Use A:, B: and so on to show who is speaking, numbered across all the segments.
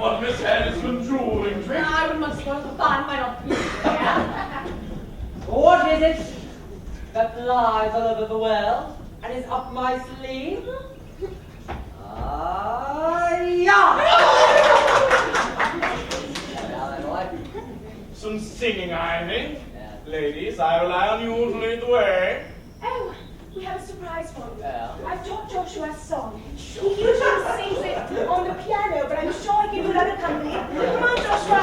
A: what Miss Ellison drooling to.
B: I would much spoil the fun by not being here.
C: What is it that flies all over the world and is up my sleeve?
A: Some singing, I think. Yeah. Ladies, I rely on you to lead the way.
B: Oh, we have a surprise for you.
C: Yeah.
B: I've taught Joshua a song. He usually sings it on the piano, but I'm sure I give you another company. Come on, Joshua.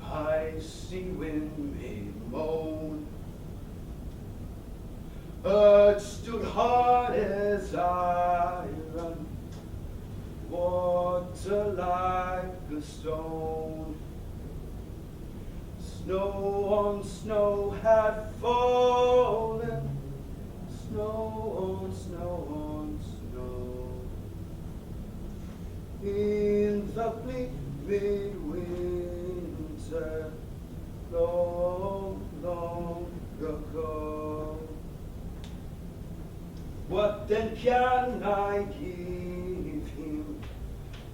D: I see windmills moan, earth stood hard as iron, water like a stone. Snow on snow had fallen, snow on snow on snow. In the bleak midwinter, long, long ago. What then can I give him,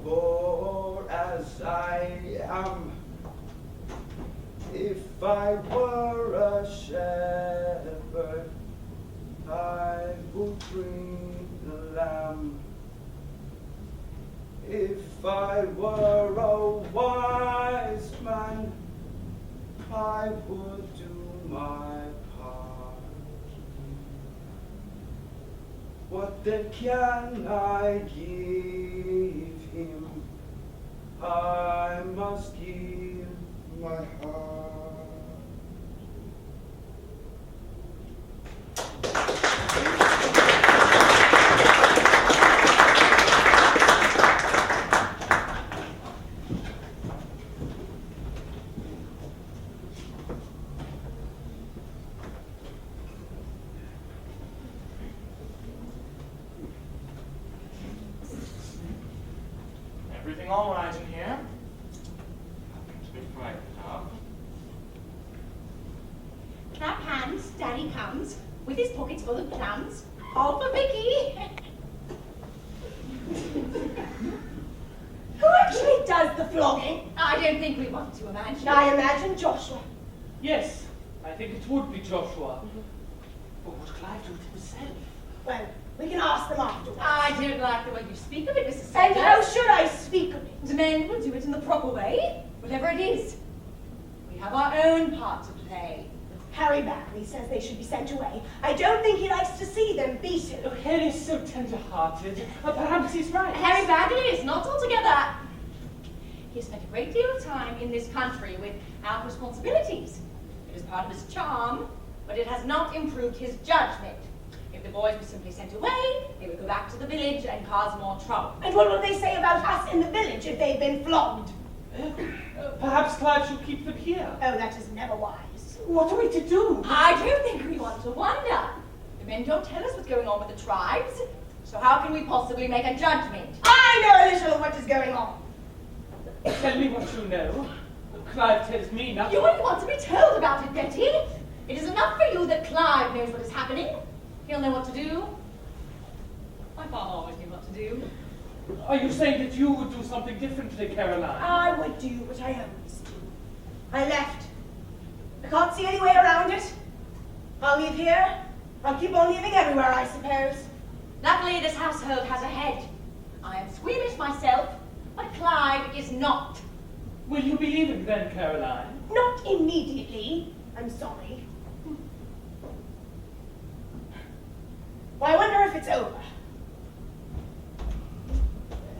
D: for as I am? If I were a shepherd, I would bring a lamb. If I were a wise man, I would do my part. What then can I give him? I must give my heart.
A: Everything all right in here? Nothing to be frightened of.
B: Clap hands, Daddy comes, with his pockets full of plums, all for Vicky. Who actually does the flogging? I don't think we want to imagine. I imagine Joshua.
C: Yes, I think it would be Joshua. But would Clive do it himself?
B: Well, we can ask them afterwards.
E: I don't like the way you speak of it, Mrs.
B: And
E: Sanders.
B: how should I speak of it?
E: The men will do it in the proper way, whatever it is. We have our own part to play.
B: Harry Bagley says they should be sent away. I don't think he likes to see them beaten.
C: Look, Harry's so tender-hearted. Perhaps he's right.
E: Harry Bagley is not altogether. He has spent a great deal of time in this country without responsibilities. It is part of his charm, but it has not improved his judgment. If the boys were simply sent away, they would go back to the village and cause more trouble.
B: And what will they say about us in the village if they've been flogged?
C: Perhaps Clive should keep them here.
B: Oh, that is never wise.
C: What are we to do?
E: I don't think we want to wonder. The men don't tell us what's going on with the tribes, so how can we possibly make a judgment?
B: I know a little of what is going on.
C: Tell me what you know. Clive tells me nothing.
E: You wouldn't want to be told about it, Betty. It is enough for you that Clive knows what is happening. He'll know what to do. My father always knew what to do.
C: Are you saying that you would do something differently, Caroline?
B: I would do what I always do. I left. I can't see any way around it. I'll leave here. I'll keep on leaving everywhere, I suppose.
E: Luckily, this household has a head. I am squeamish myself, but Clive is not.
C: Will you be leaving then, Caroline?
B: Not immediately. I'm sorry. Well, I wonder if it's over.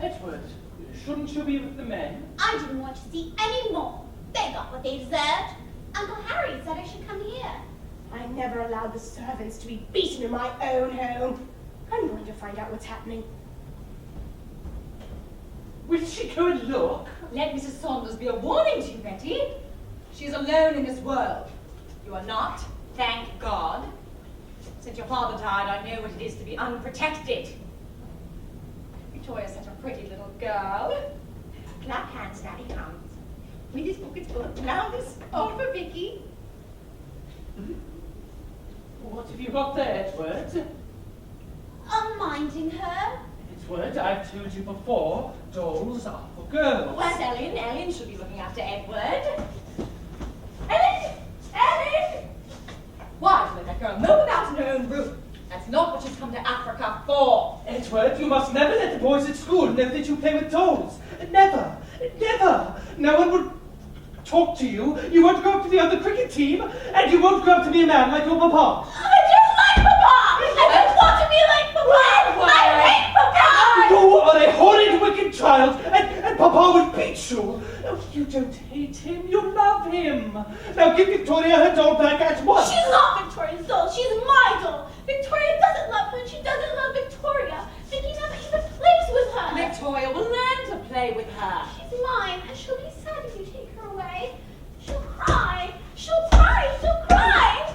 C: Edward, shouldn't you be with the men?
F: I didn't want to see any more. They got what they deserved. Uncle Harry said I should come here.
B: I never allowed the servants to be beaten in my own home. I'm going to find out what's happening.
C: Will she go and look?
E: Let Mrs. Saunders be a warning to you, Betty. She is alone in this world. You are not, thank God. Since your father died, I know what it is to be unprotected. Victoria's such a pretty little girl. Clap hands, Daddy comes. With his pockets full of flowers, all for Vicky.
C: What have you got there, Edward?
F: I'm minding her.
C: Edward, I've told you before, dolls are for girls.
E: Where's Ellen? Ellen should be looking after Edward. Ellen! Ellen! Why should they let her move about in her own room? That's not what she's come to Africa for.
C: Edward, you must never let the boys at school know that you play with dolls. Never, never. No one would talk to you. You won't grow up to be on the cricket team, and you won't grow up to be a man like your papa.
F: I don't like Papa! I don't want to be like Papa! I hate Papa!
C: You are a horrid, wicked child, and Papa would beat you. Oh, you don't hate him, you love him. Now give Victoria her doll back at once.
F: She's not Victoria's doll, she's my doll. Victoria doesn't love her and she doesn't love Victoria. Vicky never even plays with her.
E: Victoria will learn to play with her.
F: She's mine and she'll be sad if you take her away. She'll cry. She'll cry. She'll cry.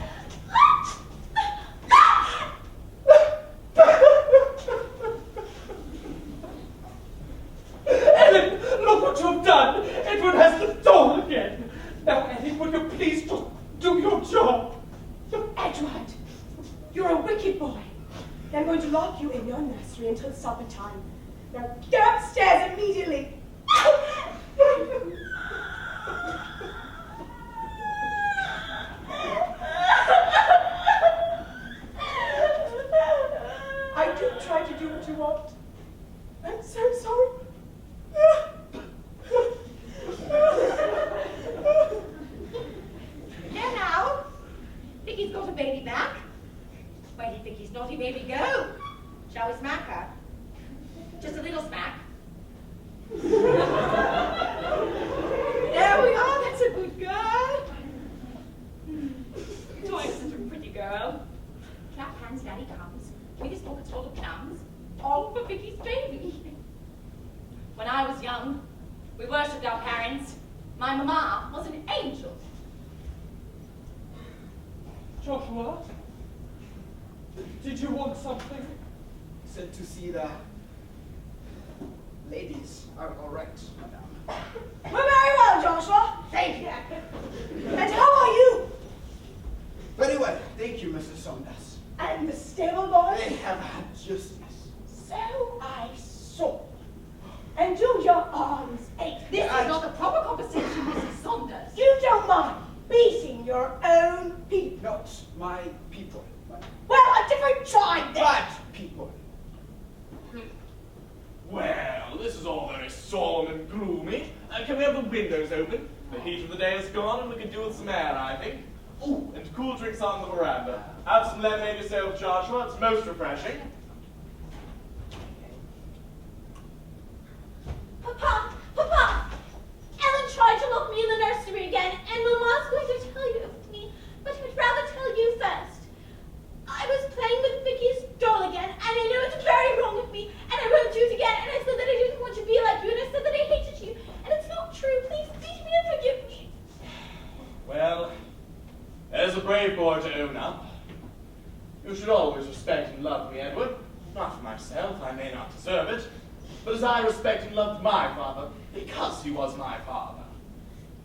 C: Ellen, look what you've done. Edward has the doll again. Now, Ellen, would you please just do your job?
B: Edward, you're a wicked boy. I'm going to lock you in your nursery until supper time. Now get upstairs immediately. I do try to do what you want. I'm so sorry.
E: There now. Vicky's got a baby back. Where did Vicky's naughty baby go? Shall we smack her? Just a little smack.
B: There we are. That's a good girl.
E: Toy's such a pretty girl. Clap hands, Daddy comes. With his pockets full of plums. All for Vicky's baby. When I was young, we worshipped our parents. My mama was an angel.
C: Joshua, did you want something?
D: Said to see the ladies are all right, madame.
B: We're very well, Joshua. Thank you. And how are you?
D: Very well, thank you, Mrs. Saunders.
B: And the stable boys?
D: They have had justice.
B: So I saw. And do your arms ache?
E: This is not the proper conversation, Mrs. Saunders.
B: You don't mind beating your own people.
D: Not my people, madame.
B: Well, a different tribe then.
D: Bad people.
A: Well, this is all very solemn and gloomy. Can we have the windows open? The heat of the day is gone and we can do with some air, I think. Ooh, and cool drinks on the veranda. Have some lemonade yourself, Joshua. It's most refreshing.
F: Papa! Papa! Ellen tried to lock me in the nursery again, and Mama's going to tell you of me, but I'd rather tell you first. I was playing with Vicky's doll again, and I know it's very wrong of me, and I won't do it again, and I said that I didn't want to be like you, and I said that I hated you, and it's not true. Please beat me and forgive me.
A: Well, there's a brave boy to own up. You should always respect and love me, Edward. Not for myself, I may not deserve it, but as I respect and loved my father, because he was my father.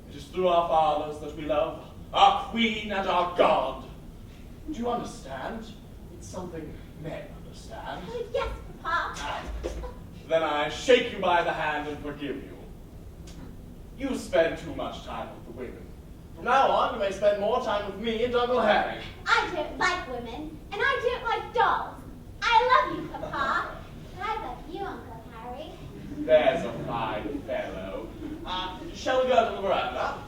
A: It is through our fathers that we love our queen and our god. Do you understand? It's something men understand.
F: Oh, yes, Papa.
A: Then I shake you by the hand and forgive you. You spend too much time with the women. From now on, you may spend more time with me and Uncle Harry.
F: I don't like women, and I don't like dolls. I love you, Papa. And I love you, Uncle Harry.
A: There's a fine fellow. Shall we go to the veranda?